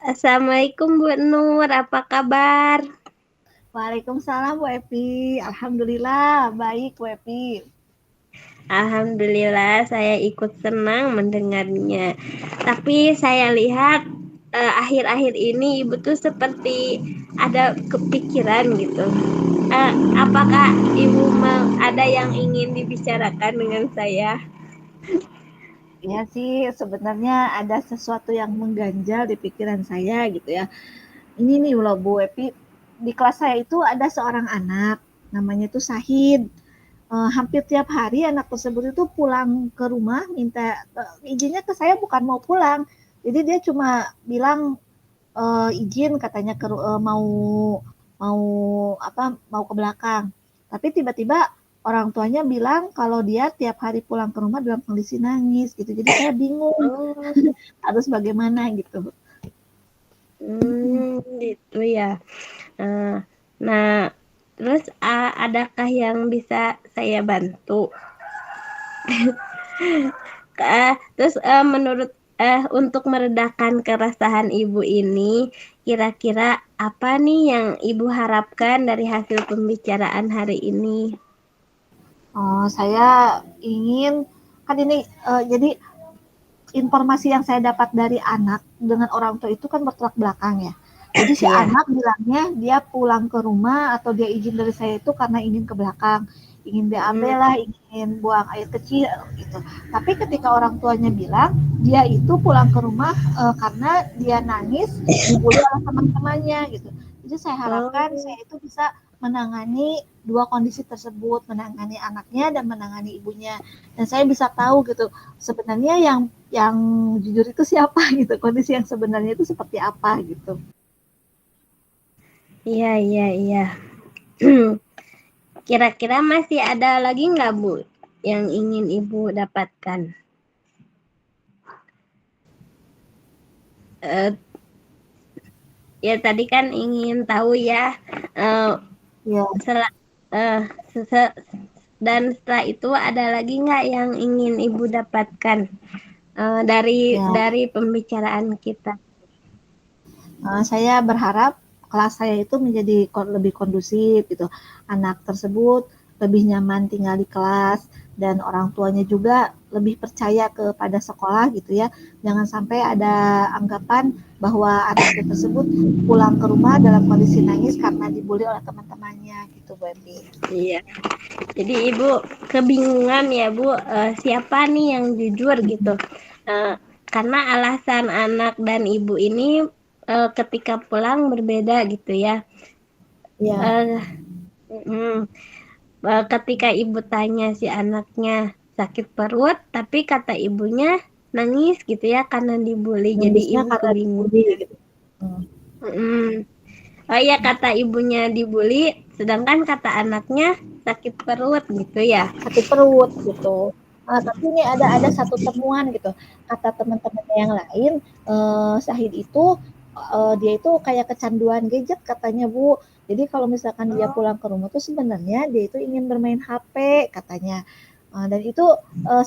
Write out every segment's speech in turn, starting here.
Assalamualaikum Bu Nur, apa kabar? Waalaikumsalam Bu Epi. Alhamdulillah baik Bu Epi. Alhamdulillah saya ikut senang mendengarnya. Tapi saya lihat akhir-akhir ini Ibu tuh seperti ada kepikiran gitu. Apakah Ibu ada yang ingin dibicarakan dengan saya? Ya sih sebenarnya ada sesuatu yang mengganjal di pikiran saya gitu ya. Ini nih loh Bu Epi, di kelas saya itu ada seorang anak namanya itu Sahid. Hampir tiap hari anak tersebut itu pulang ke rumah minta izinnya ke saya bukan mau pulang. Jadi dia cuma bilang izin katanya mau mau mau ke belakang. Tapi tiba-tiba orang tuanya bilang kalau dia tiap hari pulang ke rumah dalam kondisi nangis gitu. Jadi saya bingung Oh, harus bagaimana gitu. gitu ya. Eh, nah, terus adakah yang bisa saya bantu? Terus menurut untuk meredakan keresahan ibu ini, kira-kira apa nih yang ibu harapkan dari hasil pembicaraan hari ini? Saya ingin kan ini jadi informasi yang saya dapat dari anak dengan orang tua itu kan bertolak belakang ya. Jadi si Ya. anak bilangnya dia pulang ke rumah atau dia izin dari saya itu karena ingin ke belakang, ingin BAB Hmm. lah, ingin buang air kecil gitu. Tapi ketika orang tuanya bilang dia itu pulang ke rumah karena dia nangis dibully oleh teman-temannya gitu. Jadi saya harapkan Oh, saya itu bisa menangani dua kondisi tersebut, menangani anaknya dan menangani ibunya. Dan saya bisa tahu gitu sebenarnya yang jujur itu siapa gitu, kondisi yang sebenarnya itu seperti apa gitu. iya, iya, iya. Kira-kira masih ada lagi nggak, Bu, yang ingin ibu dapatkan? Eh, ya tadi kan ingin tahu ya, eh, Ya, setelah, eh, dan setelah itu ada lagi nggak yang ingin ibu dapatkan ya. dari pembicaraan kita? Saya berharap kelas saya itu menjadi lebih kondusif gitu. Anak tersebut lebih nyaman tinggal di kelas dan orang tuanya juga lebih percaya kepada sekolah gitu ya. Jangan sampai ada anggapan bahwa anaknya tersebut pulang ke rumah dalam kondisi nangis karena dibully oleh teman-temannya gitu, Bu Epi. Iya. Jadi ibu kebingungan ya Bu, siapa nih yang jujur gitu? Eh, karena alasan anak dan ibu ini ketika pulang berbeda gitu ya. Ya, Eh, mm, Ketika ibu tanya si anaknya sakit perut, tapi kata ibunya nangis gitu ya karena dibully. Jadi nangisnya ibu karena dibully kebingungan. gitu. Hmm. Mm. Oh iya kata ibunya dibully, sedangkan kata anaknya sakit perut gitu ya. Sakit perut gitu. Tapi ini ada satu temuan gitu. Kata teman-temannya yang lain, Syahid itu dia itu kayak kecanduan gadget katanya Bu. Jadi kalau misalkan dia Oh, pulang ke rumah tuh sebenarnya dia itu ingin bermain HP katanya. Dan itu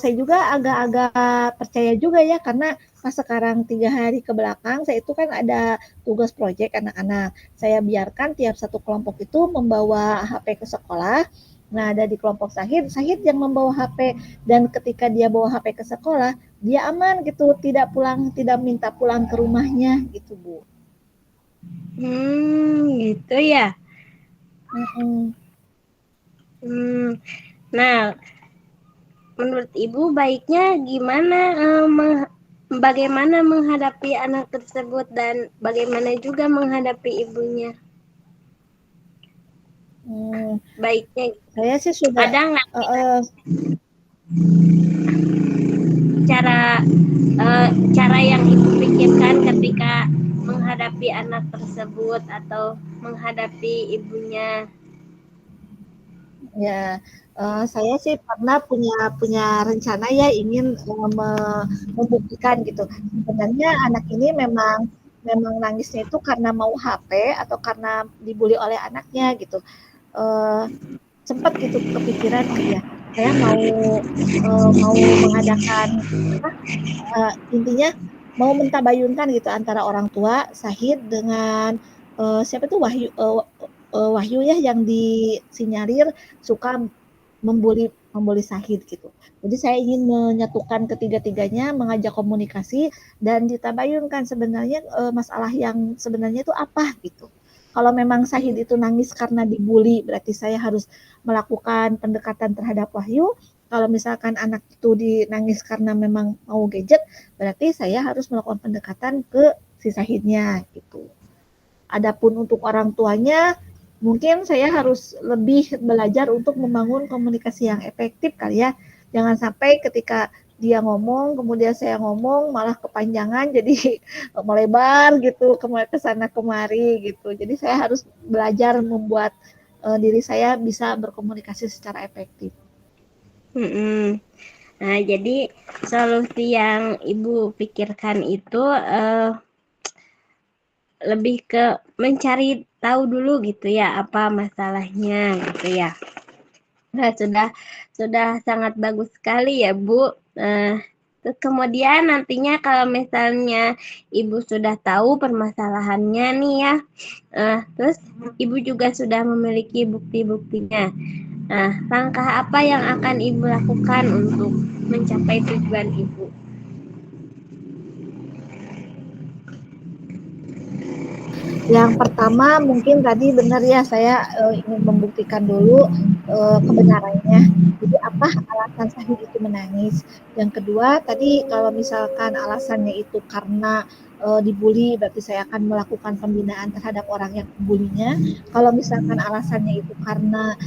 saya juga agak-agak percaya juga ya karena pas sekarang 3 hari ke belakang saya itu kan ada tugas proyek anak-anak. Saya biarkan tiap satu kelompok itu membawa HP ke sekolah. Nah, ada di kelompok Sahid, Sahid yang membawa HP dan ketika dia bawa HP ke sekolah, dia aman gitu, tidak minta pulang ke rumahnya gitu, Bu. gitu ya. Mm-mm. Hmm, nah, menurut ibu baiknya gimana, bagaimana menghadapi anak tersebut dan bagaimana juga menghadapi ibunya? Hmm, Baiknya saya sih sudah ada nggak uh, uh, cara cara yang ibu pikirkan ketika menghadapi anak tersebut atau menghadapi ibunya? ya saya sih pernah punya punya rencana ya ingin membuktikan gitu. Sebenarnya anak ini memang memang nangisnya itu karena mau HP atau karena dibully oleh anaknya gitu. Uh, Sempat gitu kepikiran oh ya saya mau mengadakan apa intinya mau mentabayunkan gitu antara orang tua Sahid dengan siapa tuh Wahyu ya yang disinyalir suka membuli Sahid gitu. Jadi saya ingin menyatukan ketiga-tiganya, mengajak komunikasi dan ditabayunkan sebenarnya masalah yang sebenarnya itu apa gitu. Kalau memang Sahid itu nangis karena dibully, berarti saya harus melakukan pendekatan terhadap Wahyu. Kalau misalkan anak itu dinangis karena memang mau gadget, berarti saya harus melakukan pendekatan ke si Sahidnya gitu. Adapun untuk orang tuanya, mungkin saya harus lebih belajar untuk membangun komunikasi yang efektif kali ya. Jangan sampai ketika dia ngomong, kemudian saya ngomong malah kepanjangan, jadi melebar gitu ke sana kemari gitu. Jadi saya harus belajar membuat diri saya bisa berkomunikasi secara efektif. Nah, jadi solusi yang Ibu pikirkan itu lebih ke mencari tahu dulu gitu ya apa masalahnya gitu ya. Nah, sudah sangat bagus sekali ya Bu. Terus kemudian nantinya kalau misalnya Ibu sudah tahu permasalahannya nih ya, terus Ibu juga sudah memiliki bukti-buktinya. Nah, langkah apa yang akan Ibu lakukan untuk mencapai tujuan Ibu? Yang pertama mungkin tadi benar ya, saya ingin membuktikan dulu kebenarannya. Jadi apa alasan Sahid itu menangis? Yang kedua tadi kalau misalkan alasannya itu karena dibully, berarti saya akan melakukan pembinaan terhadap orang yang membulinya. Kalau misalkan alasannya itu karena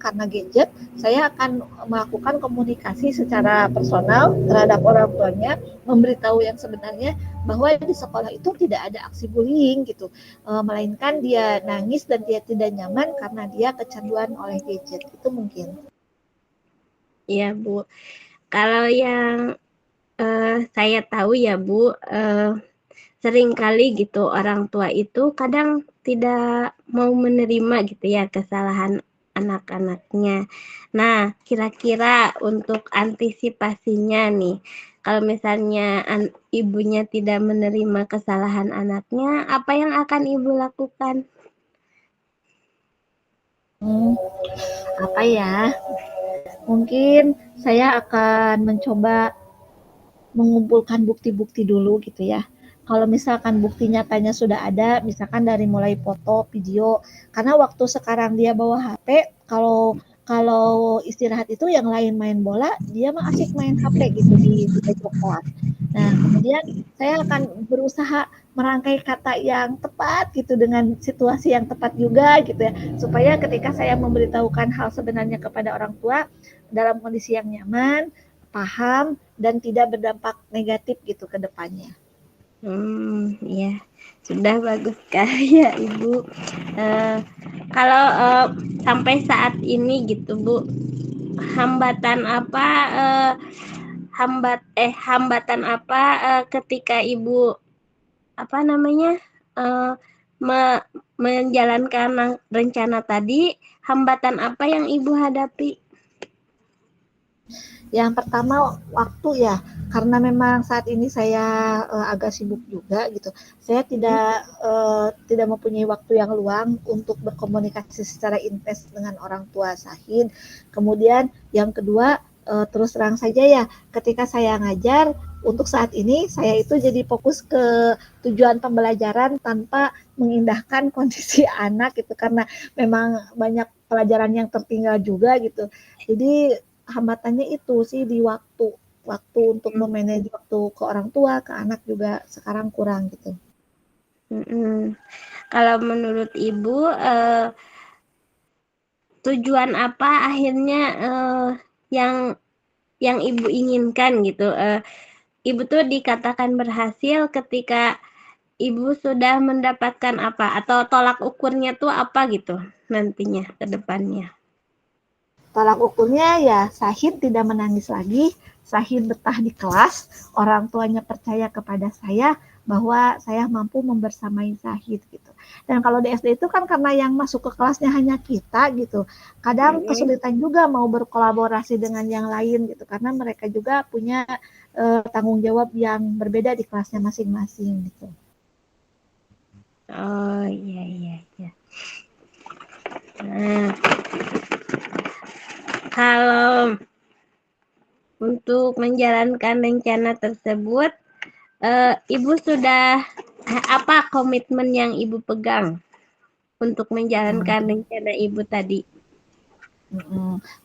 karena gadget, saya akan melakukan komunikasi secara personal terhadap orang tuanya, memberitahu yang sebenarnya bahwa di sekolah itu tidak ada aksi bullying gitu, melainkan dia nangis dan dia tidak nyaman karena dia kecanduan oleh gadget. Itu mungkin. Ya Bu, kalau yang saya tahu ya Bu, seringkali gitu orang tua itu kadang tidak mau menerima gitu ya kesalahan anak-anaknya. Nah, kira-kira untuk antisipasinya nih, kalau misalnya ibunya tidak menerima kesalahan anaknya, apa yang akan ibu lakukan? Apa ya? Mungkin saya akan mencoba mengumpulkan bukti-bukti dulu gitu ya. Kalau misalkan bukti nyatanya sudah ada, misalkan dari mulai foto, video, karena waktu sekarang dia bawa HP, kalau kalau istirahat itu yang lain main bola, dia mah asik main HP gitu di pojok kelas. Nah, kemudian saya akan berusaha merangkai kata yang tepat gitu dengan situasi yang tepat juga gitu ya, supaya ketika saya memberitahukan hal sebenarnya kepada orang tua dalam kondisi yang nyaman, paham, dan tidak berdampak negatif gitu ke depannya. Ya, sudah bagus sekali ya Ibu. Kalau sampai saat ini gitu Bu, hambatan apa ketika Ibu apa namanya menjalankan rencana tadi, hambatan apa yang Ibu hadapi? Yang pertama waktu ya, karena memang saat ini saya agak sibuk juga gitu. Saya tidak mempunyai waktu yang luang untuk berkomunikasi secara intens dengan orang tua Sahid. Kemudian yang kedua, terus terang saja ya, ketika saya ngajar untuk saat ini saya itu jadi fokus ke tujuan pembelajaran tanpa mengindahkan kondisi anak gitu, karena memang banyak pelajaran yang tertinggal juga gitu. Jadi hambatannya itu sih di waktu untuk memanage waktu ke orang tua, ke anak juga sekarang kurang gitu. Kalau menurut Ibu tujuan apa akhirnya yang Ibu inginkan gitu? Ibu tuh dikatakan berhasil ketika Ibu sudah mendapatkan apa, atau tolak ukurnya tuh apa gitu nantinya ke depannya? Tolak ukurnya ya Sahid tidak menangis lagi, Sahid betah di kelas, orang tuanya percaya kepada saya, bahwa saya mampu membersamai Zahid gitu. Dan kalau di SD itu kan karena yang masuk ke kelasnya hanya kita gitu, kadang kesulitan juga mau berkolaborasi dengan yang lain gitu, karena mereka juga punya tanggung jawab yang berbeda di kelasnya masing-masing gitu. Oh iya iya iya. Nah, kalau untuk menjalankan rencana tersebut, Ibu sudah apa komitmen yang Ibu pegang untuk menjalankan rencana Ibu tadi?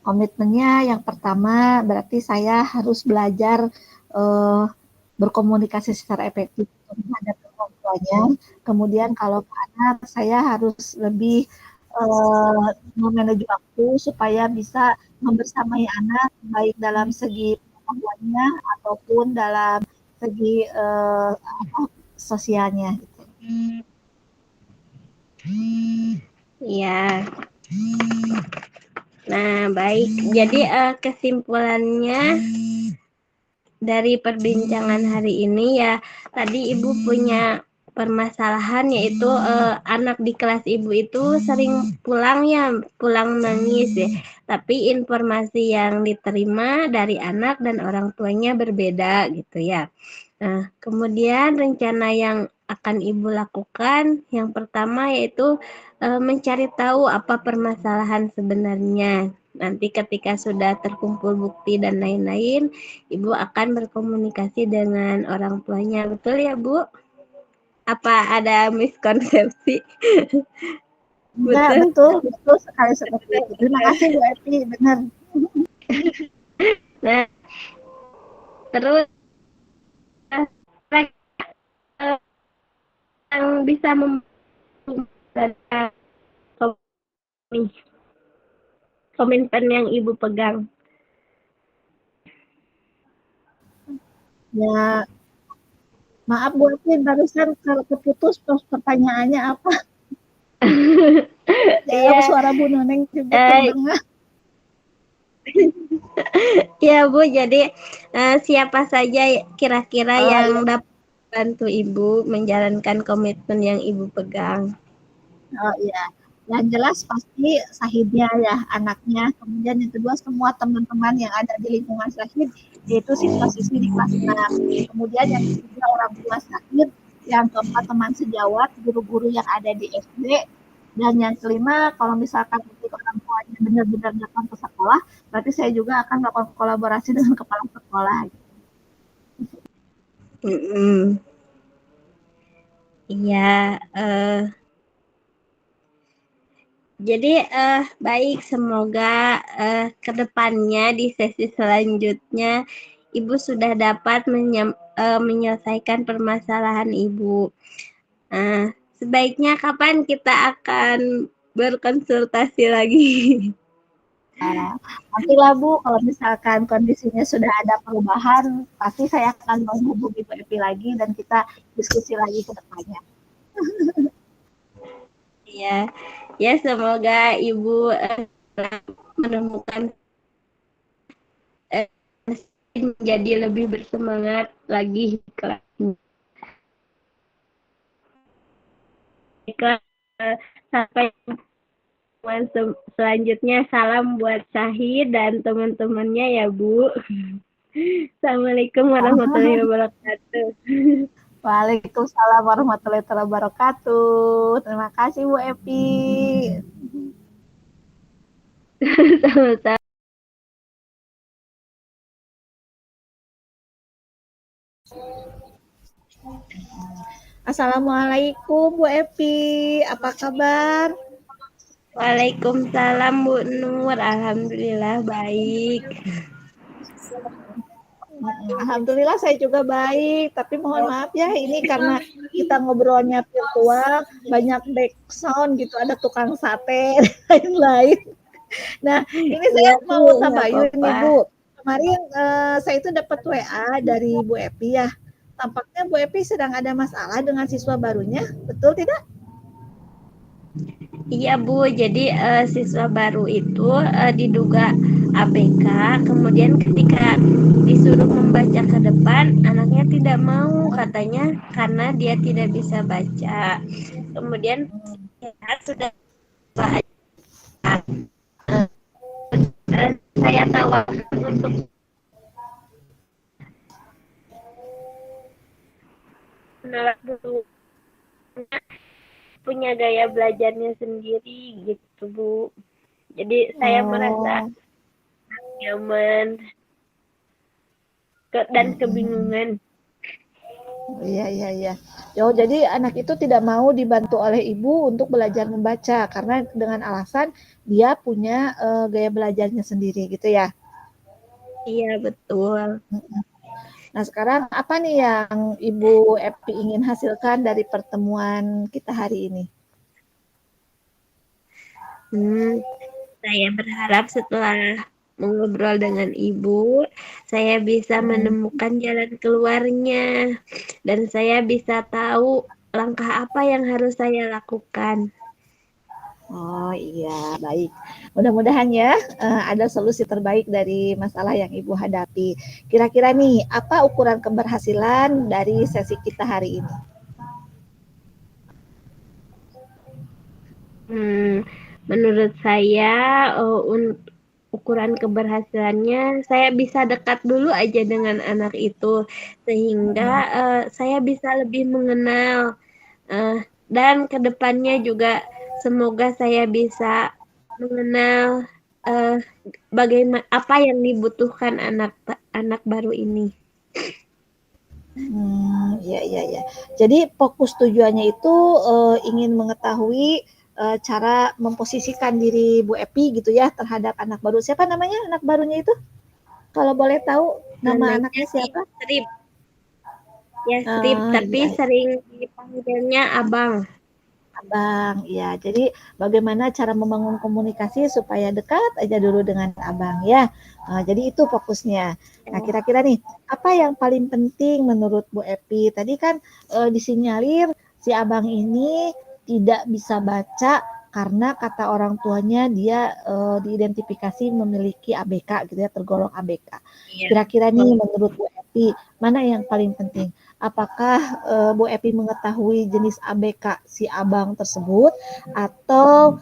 Komitmennya yang pertama berarti saya harus belajar berkomunikasi secara efektif terhadap orang tuanya. Kemudian kalau ke anak, saya harus lebih memanage waktu supaya bisa membersamai anak baik dalam segi pengetahuannya ataupun dalam segi sosialnya. Gitu. Ya. Nah, baik. Jadi kesimpulannya dari perbincangan hari ini ya, tadi Ibu punya permasalahan yaitu anak di kelas Ibu itu sering pulang nangis ya. Tapi informasi yang diterima dari anak dan orang tuanya berbeda gitu ya. Nah, kemudian rencana yang akan Ibu lakukan yang pertama yaitu mencari tahu apa permasalahan sebenarnya. Nanti ketika sudah terkumpul bukti dan lain-lain, Ibu akan berkomunikasi dengan orang tuanya. Betul ya, Bu? Apa ada miskonsepsi? Betul sekali seperti itu. Terima kasih Bu Epi, benar. Nah, terus yang bisa komitmen yang Ibu pegang. Ya, maaf Bu Epi, barusan keputus pertanyaannya apa? Ya, suara Bu Nuneng juga terdengar. Ya Bu, jadi siapa saja kira-kira yang dapat bantu Ibu menjalankan komitmen yang Ibu pegang? Oh iya, yang jelas pasti Sahidnya ya, anaknya. Kemudian yang kedua semua teman-teman yang ada di lingkungan Sahid, yaitu siswa-siswi di kelas 6. Kemudian yang ketiga orang tua Sahid, yang keempat teman sejawat, guru-guru yang ada di SD, dan yang kelima kalau misalkan orang tuanya benar-benar datang ke sekolah, berarti saya juga akan melakukan kolaborasi dengan kepala sekolah. Iya, jadi baik, semoga kedepannya di sesi selanjutnya Ibu sudah dapat menyelesaikan permasalahan Ibu. Sebaiknya kapan kita akan berkonsultasi lagi? Nantilah Bu, kalau misalkan kondisinya sudah ada perubahan, pasti saya akan menghubungi Bu Epi lagi dan kita diskusi lagi ke depannya. Ya, ya semoga Ibu menemukan menjadi lebih bersemangat lagi kelasnya. Sampai selanjutnya, salam buat Syahid dan teman-temannya ya Bu. Assalamualaikum warahmatullahi wabarakatuh. Waalaikumsalam warahmatullahi wabarakatuh. Terima kasih Bu Epi. Sama-sama. Assalamualaikum Bu Epi, apa kabar? Waalaikumsalam Bu Nur, alhamdulillah baik. Alhamdulillah saya juga baik, tapi mohon maaf ya ini karena kita ngobrolnya virtual, banyak background gitu, ada tukang sate dan lain-lain. Nah, ini saya mau tabayun nih Bu. Kemarin saya itu dapat WA dari Bu Epi ya. Tampaknya Bu Epi sedang ada masalah dengan siswa barunya, betul tidak? Iya Bu, jadi siswa baru itu diduga ABK, kemudian ketika disuruh membaca ke depan depan anaknya tidak mau, katanya karena dia tidak bisa baca. Kemudian sudah baca, saya tawarkan untuk menolak dulu, punya gaya belajarnya sendiri gitu Bu. Jadi saya merasa nyaman dan kebingungan. Iya, iya, iya. Oh, jadi anak itu tidak mau dibantu oleh ibu untuk belajar membaca karena dengan alasan dia punya gaya belajarnya sendiri gitu ya. Iya betul. Nah, sekarang apa nih yang Ibu Epi ingin hasilkan dari pertemuan kita hari ini? Saya berharap setelah mengobrol dengan ibu, saya bisa menemukan jalan keluarnya dan saya bisa tahu langkah apa yang harus saya lakukan. Oh iya, baik. Mudah-mudahan ya ada solusi terbaik dari masalah yang Ibu hadapi. Kira-kira nih, apa ukuran keberhasilan dari sesi kita hari ini? Menurut saya, ukuran keberhasilannya saya bisa dekat dulu aja dengan anak itu sehingga saya bisa lebih mengenal, dan kedepannya juga semoga saya bisa mengenal bagaimana apa yang dibutuhkan anak baru ini. Iya, iya, iya. Jadi fokus tujuannya itu ingin mengetahui cara memposisikan diri Bu Epi gitu ya terhadap anak baru. Siapa namanya anak barunya itu? Kalau boleh tahu nama Namanya anaknya sih siapa? Strip, ya Strip, tapi Iya, sering dipanggilnya Abang. Abang. Ya, jadi bagaimana cara membangun komunikasi supaya dekat aja dulu dengan Abang ya. Jadi itu fokusnya. Nah, kira-kira nih, apa yang paling penting menurut Bu Epi? Tadi kan disinyalir si Abang ini tidak bisa baca karena kata orang tuanya dia diidentifikasi memiliki ABK gitu ya, tergolong ABK. Iya. Kira-kira nih menurut Bu Epi, mana yang paling penting? Apakah Bu Epi mengetahui jenis ABK si abang tersebut atau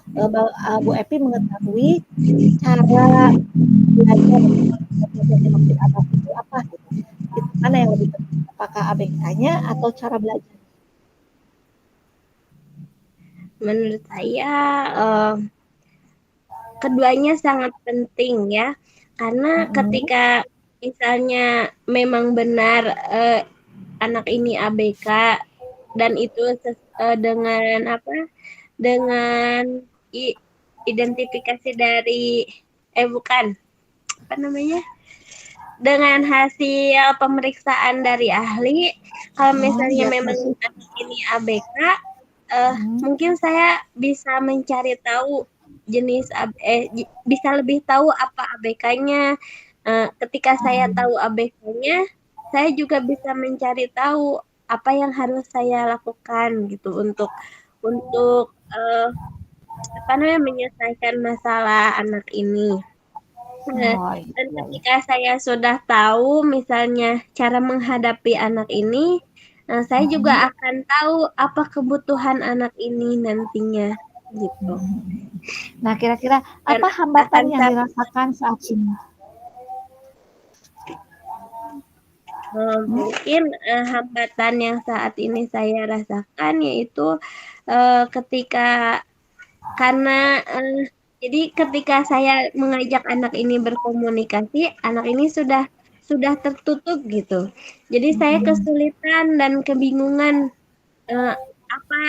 Bu Epi mengetahui cara belajar belajar dimaksud abang itu apa gitu. Itu mana yang lebih penting? Apakah ABK-nya atau cara belajar? Menurut saya keduanya sangat penting ya, karena ketika misalnya memang benar anak ini ABK dan itu dengan apa? Dengan identifikasi dari bukan apa namanya? Dengan hasil pemeriksaan dari ahli, kalau misalnya Iya, memang anak ini ABK, mungkin saya bisa mencari tahu jenis bisa lebih tahu apa ABK-nya. Ketika saya tahu ABK-nya, saya juga bisa mencari tahu apa yang harus saya lakukan gitu untuk apa namanya menyelesaikan masalah anak ini. Oh, Dan iya, iya. ketika saya sudah tahu misalnya cara menghadapi anak ini, saya juga akan tahu apa kebutuhan anak ini nantinya gitu. Nah, kira-kira Dan apa hambatan akan yang dirasakan saat ini? mungkin hambatan yang saat ini saya rasakan yaitu ketika karena jadi ketika saya mengajak anak ini berkomunikasi, anak ini sudah tertutup gitu. Jadi saya kesulitan dan kebingungan apa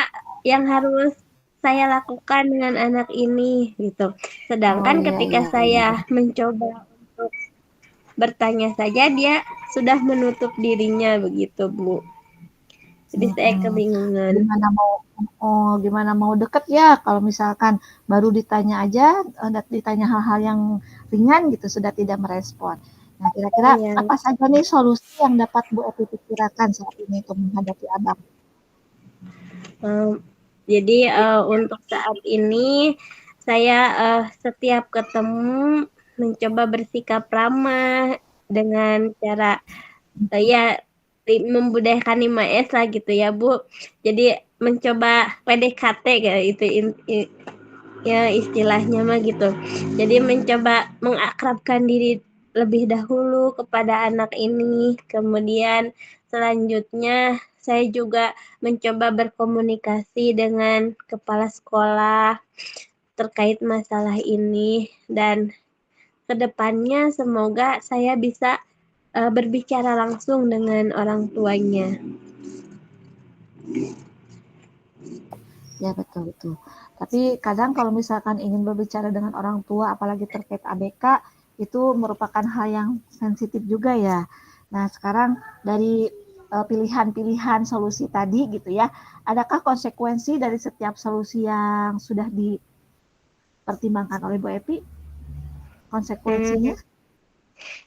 yang harus saya lakukan dengan anak ini gitu. Oh, Sedangkan iya, ketika iya, iya. saya mencoba untuk bertanya saja, dia sudah menutup dirinya begitu, Bu. Jadi saya kebingungan. Gimana mau gimana mau deket ya kalau misalkan baru ditanya aja, ditanya hal-hal yang ringan gitu sudah tidak merespon. Nah, kira-kira Iya. apa saja nih solusi yang dapat Bu Epi pikirkan saat ini untuk menghadapi Abang? Jadi untuk saat ini saya setiap ketemu mencoba bersikap ramah dengan cara ya membudayakan 5S lah gitu ya Bu. Jadi mencoba PDKT kayak itu ya istilahnya mah gitu. Jadi mencoba mengakrabkan diri lebih dahulu kepada anak ini. Kemudian selanjutnya saya juga mencoba berkomunikasi dengan kepala sekolah terkait masalah ini, dan kedepannya semoga saya bisa berbicara langsung dengan orang tuanya. Ya betul betul. Tapi kadang kalau misalkan ingin berbicara dengan orang tua, apalagi terkait ABK, itu merupakan hal yang sensitif juga ya. Nah sekarang dari pilihan-pilihan solusi tadi gitu ya, adakah konsekuensi dari setiap solusi yang sudah dipertimbangkan oleh Bu Epi? Konsekuensinya?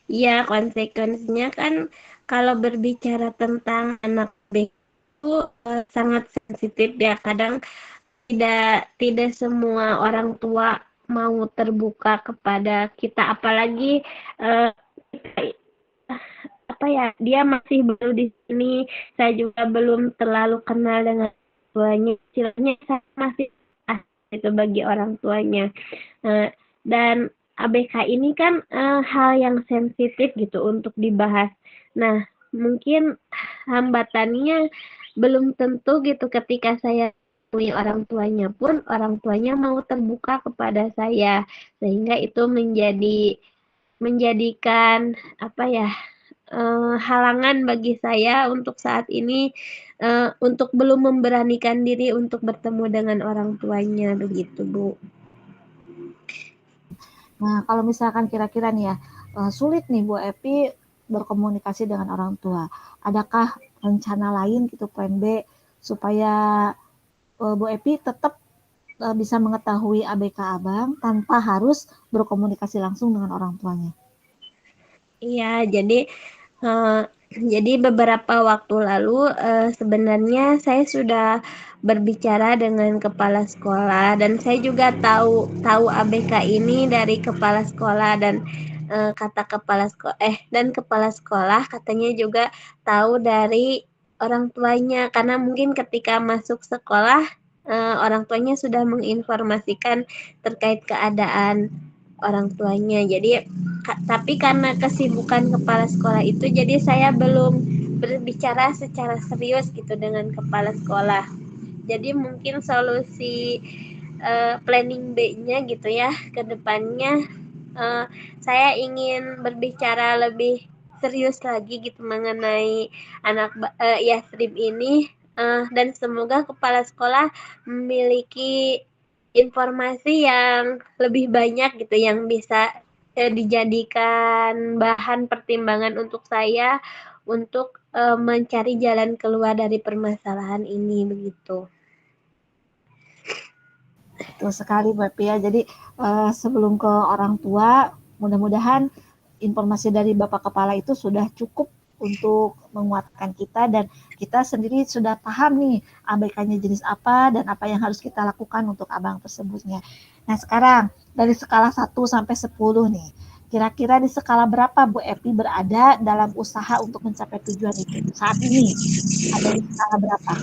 Ya, konsekuensinya kan kalau berbicara tentang anak BK itu sangat sensitif ya. Kadang tidak semua orang tua mau terbuka kepada kita, apalagi eh, apa ya, dia masih baru di sini, saya juga belum terlalu kenal dengan tuanya, istilahnya saya masih itu bagi orang tuanya. Dan ABK ini kan hal yang sensitif gitu untuk dibahas. Nah, mungkin hambatannya belum tentu gitu ketika saya temui orang tuanya pun orang tuanya mau terbuka kepada saya, sehingga itu menjadikan apa ya, halangan bagi saya untuk saat ini, untuk belum memberanikan diri untuk bertemu dengan orang tuanya begitu Bu. Nah, kalau misalkan kira-kira nih ya, sulit nih Bu Epi berkomunikasi dengan orang tua. Adakah rencana lain gitu, plan B, supaya Bu Epi tetap bisa mengetahui ABK Abang tanpa harus berkomunikasi langsung dengan orang tuanya? Iya, uh, jadi beberapa waktu lalu sebenarnya saya sudah berbicara dengan kepala sekolah, dan saya juga tahu ABK ini dari kepala sekolah, dan kata kepala sekolah dan kepala sekolah katanya juga tahu dari orang tuanya, karena mungkin ketika masuk sekolah orang tuanya sudah menginformasikan terkait keadaan orang tuanya. Jadi tapi karena kesibukan kepala sekolah itu, jadi saya belum berbicara secara serius gitu dengan kepala sekolah. Jadi mungkin solusi planning B-nya gitu ya, ke depannya saya ingin berbicara lebih serius lagi gitu mengenai anak Yasrib ini, dan semoga kepala sekolah memiliki informasi yang lebih banyak gitu yang bisa dijadikan bahan pertimbangan untuk saya untuk mencari jalan keluar dari permasalahan ini begitu. Betul sekali Bu Epi ya. Jadi sebelum ke orang tua, mudah-mudahan informasi dari Bapak Kepala itu sudah cukup untuk menguatkan kita, dan kita sendiri sudah paham nih ABK-nya jenis apa dan apa yang harus kita lakukan untuk abang tersebutnya. Nah sekarang dari skala 1 sampai 10 nih, kira-kira di skala berapa Bu Epi berada dalam usaha untuk mencapai tujuan itu? Saat ini ada di skala berapa?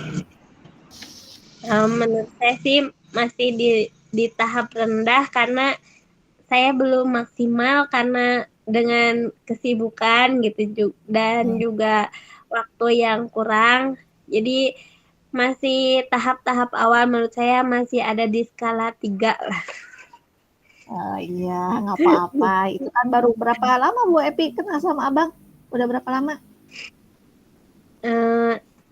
Menurut saya sih masih di tahap rendah, karena saya belum maksimal karena dengan kesibukan gitu dan juga waktu yang kurang. Jadi masih tahap-tahap awal, menurut saya masih ada di skala 3 lah. Iya, nggak apa-apa. Itu kan baru berapa lama Bu Epi kenal sama abang? Udah berapa lama?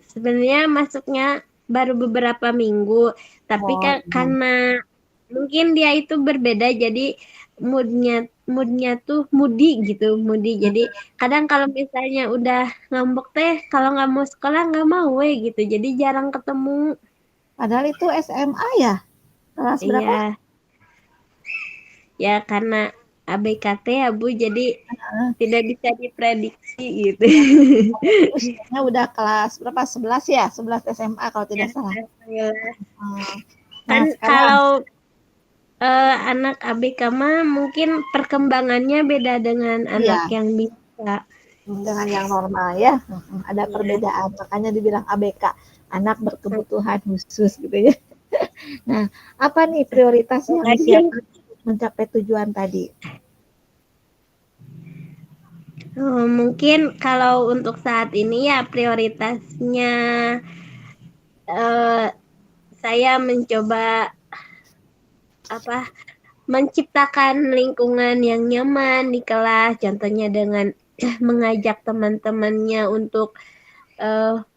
Sebenarnya masuknya baru beberapa minggu, tapi Oh, iya. karena mungkin dia itu berbeda, jadi moodnya tuh moody. Jadi kadang kalau misalnya udah ngambek teh, kalau nggak mau sekolah nggak mau gitu, jadi jarang ketemu. Padahal itu SMA ya? Kelas berapa? Iya ya, karena ABKT ya Bu, jadi tidak bisa diprediksi gitu. Usianya udah kelas berapa? 11 ya? 11 SMA kalau tidak salah. Kan Nah, sekarang kalau anak ABK mah mungkin perkembangannya beda dengan iya, anak yang bisa. dengan yang normal ya. Ada Ya, perbedaan, makanya dibilang ABK, anak berkebutuhan khusus gitu ya. Nah, apa nih prioritas yang lagi. disiapkan untuk mencapai tujuan tadi? Mungkin kalau untuk saat ini ya prioritasnya eh, saya mencoba apa menciptakan lingkungan yang nyaman di kelas, contohnya dengan mengajak teman-temannya untuk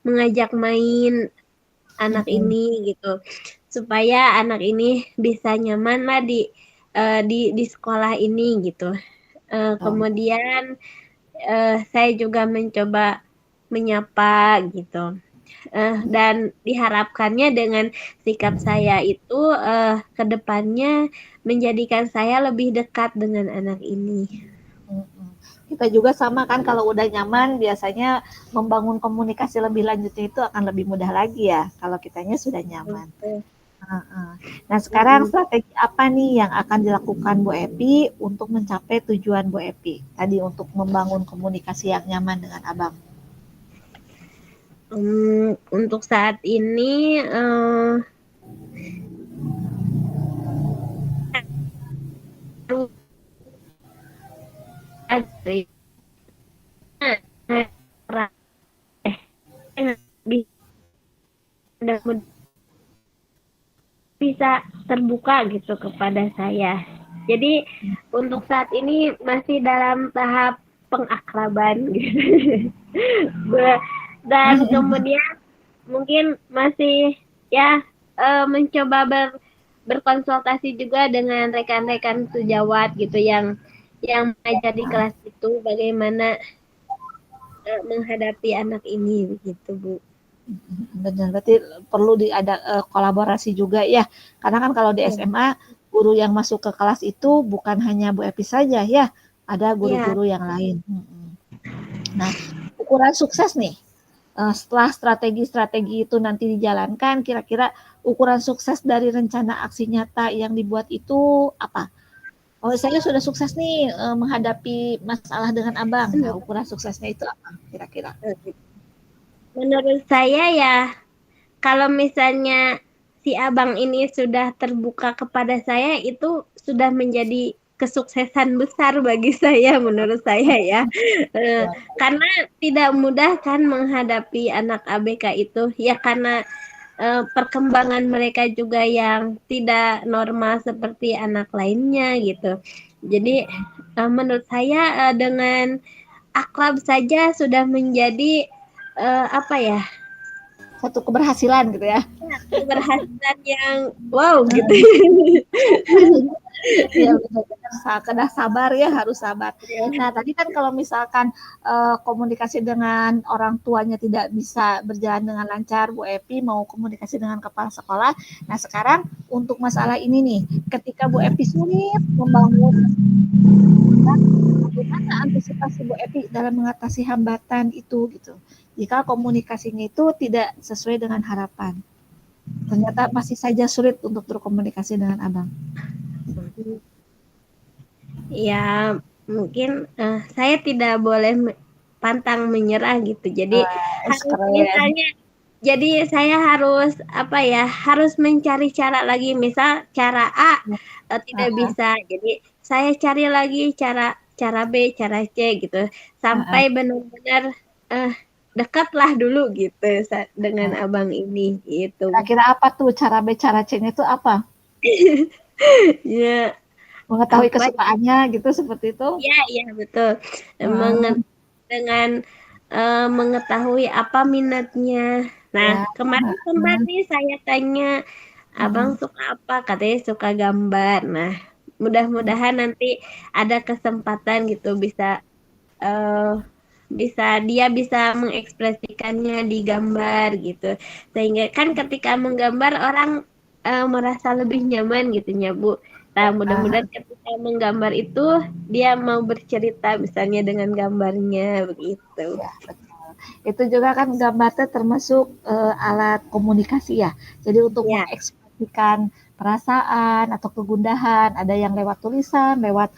mengajak main anak Mm-mm. ini gitu, supaya anak ini bisa nyaman lah di sekolah ini gitu. Oh, Kemudian saya juga mencoba menyapa gitu. Dan diharapkannya dengan sikap saya itu ke depannya menjadikan saya lebih dekat dengan anak ini. mm-mm. Kita juga sama kan kalau udah nyaman biasanya membangun komunikasi lebih lanjutnya itu akan lebih mudah lagi ya kalau kitanya sudah nyaman. Heeh. Nah, sekarang Mm-mm. strategi apa nih yang akan dilakukan Bu Epi untuk mencapai tujuan Bu Epi? Tadi untuk membangun komunikasi yang nyaman dengan Abang. Untuk saat ini harus ada bisa terbuka gitu kepada saya. Jadi untuk saat ini masih dalam tahap pengakraban gitu. Dan kemudian mungkin masih ya mencoba berkonsultasi juga dengan rekan-rekan sejawat gitu yang mengajar di kelas itu bagaimana menghadapi anak ini begitu Bu. Benar, berarti perlu ada kolaborasi juga ya. Karena kan kalau di Ya, SMA guru yang masuk ke kelas itu bukan hanya Bu Epi saja ya, ada ya. guru-guru yang lain. Nah, ukuran sukses nih. Setelah strategi-strategi itu nanti dijalankan, kira-kira ukuran sukses dari rencana aksi nyata yang dibuat itu apa? Oh, saya sudah sukses nih menghadapi masalah dengan Abang. Nah, ukuran suksesnya itu apa kira-kira? Menurut saya ya kalau misalnya si abang ini sudah terbuka kepada saya itu sudah menjadi kesuksesan besar bagi saya menurut saya ya. Karena tidak mudah kan menghadapi anak ABK itu ya karena perkembangan mereka juga yang tidak normal seperti anak lainnya gitu. Jadi menurut saya dengan akrab saja sudah menjadi apa ya, Satu keberhasilan gitu ya. keberhasilan yang wow gitu. Iya benar-benar kena sabar ya, harus sabar. Nah, tadi kan kalau misalkan komunikasi dengan orang tuanya tidak bisa berjalan dengan lancar, Bu Epi mau komunikasi dengan kepala sekolah. Nah, sekarang untuk masalah ini nih, ketika Bu Epi sulit membangun, bagaimana antisipasi Bu Epi dalam mengatasi hambatan itu gitu? Jika komunikasinya itu tidak sesuai dengan harapan, ternyata masih saja sulit untuk berkomunikasi dengan Abang. Ya mungkin saya tidak boleh pantang menyerah gitu. Jadi harus Keren. misalnya, jadi saya harus apa ya, harus mencari cara lagi. Misal cara A tidak bisa, jadi saya cari lagi cara cara B, cara C gitu, sampai benar-benar uh, dekatlah dulu gitu dengan abang ini gitu. Kira-kira apa tuh cara B, cara C-nya itu apa? Ya Mengetahui apa kesukaannya gitu seperti itu? ya, ya betul. Hmm, Dengan mengetahui apa minatnya. Nah, ya. kemarin sempat Hmm, nih saya tanya, Abang hmm, suka apa? Katanya suka gambar. Nah, mudah-mudahan nanti ada kesempatan gitu eh, dia bisa mengekspresikannya di gambar gitu. Sehingga kan ketika menggambar orang merasa lebih nyaman gitu ya, Bu. Nah, mudah-mudahan ketika menggambar itu dia mau bercerita misalnya dengan gambarnya begitu. ya, betul. Itu juga kan gambarnya termasuk alat komunikasi ya. Jadi untuk Ya, mengekspresikan perasaan atau kegundahan, ada yang lewat tulisan, lewat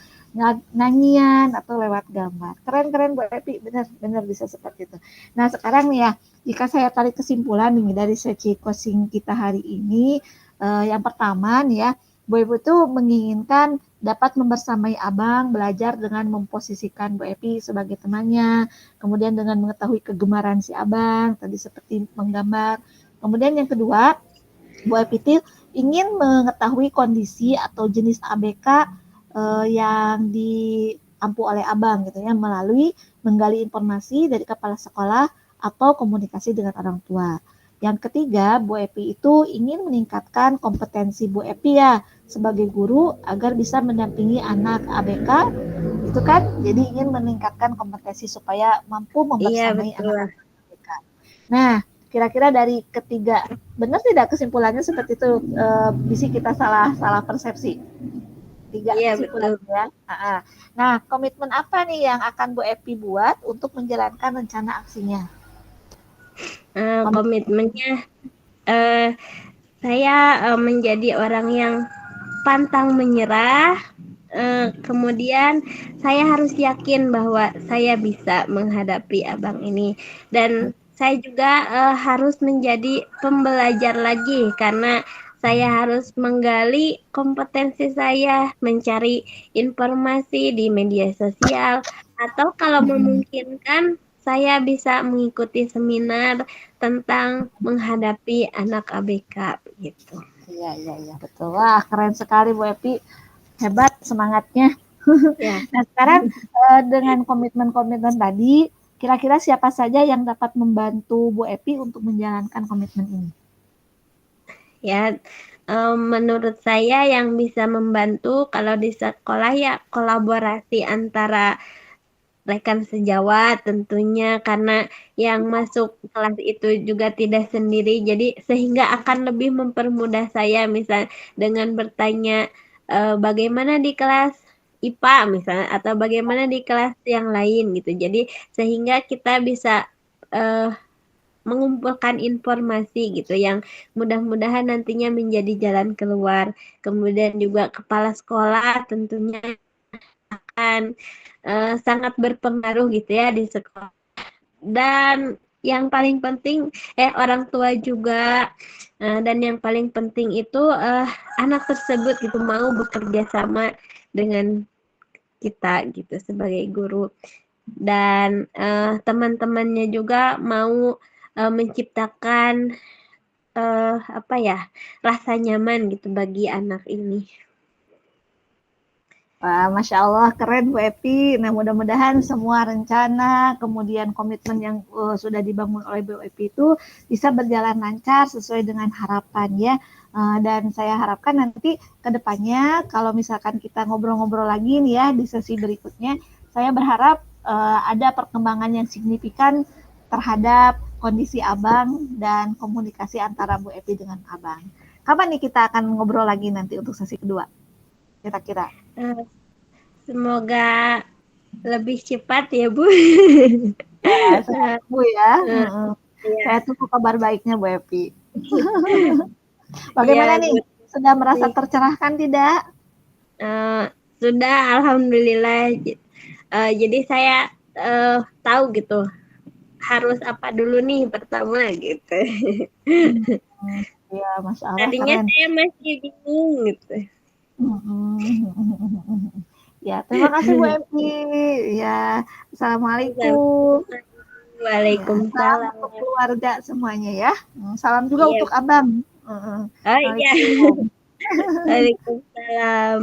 nyanyian atau lewat gambar. Keren-keren Bu Epi, benar-benar bisa seperti itu. Nah sekarang nih ya, jika saya tarik kesimpulan nih dari sesi coaching kita hari ini, yang pertama nih ya, Bu Epi itu menginginkan dapat membersamai abang, belajar dengan memposisikan Bu Epi sebagai temannya, kemudian dengan mengetahui kegemaran si abang, tadi seperti menggambar. Kemudian yang kedua, Bu Epi ingin mengetahui kondisi atau jenis ABK yang diampu oleh abang gitu ya, melalui menggali informasi dari kepala sekolah atau komunikasi dengan orang tua. Yang ketiga, Bu Epi itu ingin meningkatkan kompetensi Bu Epi ya sebagai guru agar bisa mendampingi anak ABK itu kan, jadi ingin meningkatkan kompetensi supaya mampu Iya membersamai betul. anak-anak ABK. Nah, kira-kira dari ketiga, benar tidak kesimpulannya seperti itu? Bisa kita salah persepsi. Tiga Iya betul. kesimpulan ya. Nah, komitmen apa nih yang akan Bu Epi buat untuk menjalankan rencana aksinya? Komitmennya eh, saya menjadi orang yang pantang menyerah. Kemudian saya harus yakin bahwa saya bisa menghadapi abang ini, dan saya juga harus menjadi pembelajar lagi karena saya harus menggali kompetensi saya, mencari informasi di media sosial, atau kalau memungkinkan saya bisa mengikuti seminar tentang menghadapi anak ABK gitu. Iya, betul. Wah, keren sekali Bu Epi. Hebat semangatnya. Ya. Nah, sekarang dengan komitmen-komitmen tadi, kira-kira siapa saja yang dapat membantu Bu Epi untuk menjalankan komitmen ini? Ya, menurut saya yang bisa membantu kalau di sekolah ya kolaborasi antara rekan sejawat tentunya, karena yang masuk kelas itu juga tidak sendiri, jadi sehingga akan lebih mempermudah saya misal dengan bertanya bagaimana di kelas IPA misalnya atau bagaimana di kelas yang lain gitu. Jadi sehingga kita bisa uh, mengumpulkan informasi gitu yang mudah-mudahan nantinya menjadi jalan keluar. Kemudian juga kepala sekolah tentunya akan sangat berpengaruh gitu ya di sekolah. Dan yang paling penting orang tua juga, dan yang paling penting itu anak tersebut gitu mau bekerja sama dengan kita gitu sebagai guru, dan teman-temannya juga mau menciptakan apa ya, rasa nyaman gitu bagi anak ini. Wah, Masya Allah, keren Bu Epi. Nah, mudah-mudahan semua rencana, kemudian komitmen yang sudah dibangun oleh Bu Epi itu bisa berjalan lancar sesuai dengan harapan ya. Dan saya harapkan nanti ke depannya, kalau misalkan kita ngobrol-ngobrol lagi nih ya di sesi berikutnya, saya berharap ada perkembangan yang signifikan terhadap kondisi abang dan komunikasi antara Bu Epi dengan abang. Kapan nih kita akan ngobrol lagi nanti untuk sesi kedua? Kira-kira. Semoga lebih cepat ya Bu. Ya, sehat Bu ya. Ya. Saya tunggu kabar baiknya Bu Epi. Ya, Bagaimana nih? Sudah merasa tercerahkan tidak? Sudah, alhamdulillah. Jadi saya tahu gitu harus apa dulu nih pertama gitu. Ya, Masya Allah, Tadinya keren. saya masih bingung gitu. Ya, terima kasih Bu Epi. Ya, Assalamualaikum. Ya, salam Waalaikumsalam. untuk keluarga semuanya ya. Salam juga Iya. untuk Abang. Oh iya. Waalaikumsalam. Waalaikumsalam.